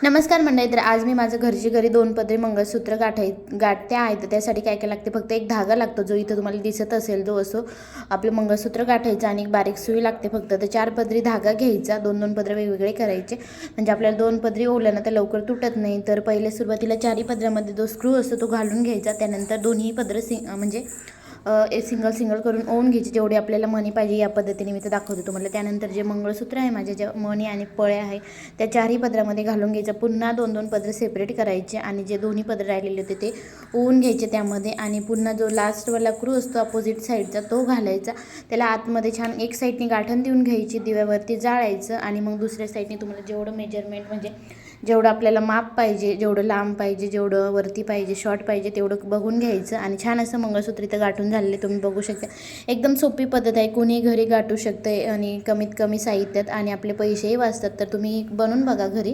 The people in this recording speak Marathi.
नमस्कार मंडळी. तर आज मी माझं घरची घरी 2 पदरी मंगळसूत्र गाठते आहे. तर त्यासाठी काय काय लागते, फक्त एक धागा लागतो जो इथं तुम्हाला दिसत असेल, जो असो आपलं मंगळसूत्र गाठायचं, आणि एक बारीक सुई लागते फक्त. तर 4 पदरी धागा घ्यायचा, 2-2 पदर वेगवेगळे करायचे, म्हणजे आपल्याला 2 पदरी ओवलं ना तर लवकर तुटत नाही. तर पहिले सुरुवातीला 4ही पदरामध्ये जो स्क्रू असतो तो घालून घ्यायचा. त्यानंतर दोन्ही पदर म्हणजे सिंगल करून ओवून घ्यायची, जेवढी आपल्याला मणी पाहिजे या पद्धतीने मी तर दाखवते तुम्हाला. त्यानंतर जे मंगळसूत्र आहे माझ्या, ज्या मणी आणि पळ्या आहे त्या 4ही पदरामध्ये घालून घ्यायचं. पुन्हा 2-2 पदर सेपरेट करायचे आणि जे दोन्ही पदर राहिलेले होते ते ओवून घ्यायचे त्यामध्ये. आणि पुन्हा जो लास्टवाला क्रू असतो अपोजिट साईडचा तो घालायचा. त्याला आतमध्ये छान एक साईडने गाठण देऊन घ्यायची, दिव्यावरती जाळायचं. आणि मग दुसऱ्या साईडने तुम्हाला जेवढं मेजरमेंट, म्हणजे जेवढं आपल्याला माप पाहिजे, जेवढं लांब पाहिजे, जेवढं वरती पाहिजे, शॉर्ट पाहिजे, तेवढं बघून घ्यायचं. आणि छान असं मंगळसूत्र इथं गाठून झालेले तुम्ही बघू शकता. एकदम सोपी पद्धत आहे, कोणी घरी गाठू शकते आणि कमीत कमी साहित्यात, आणि आपले पैसेही वाचतात. तर तुम्ही बनवून बघा घरी.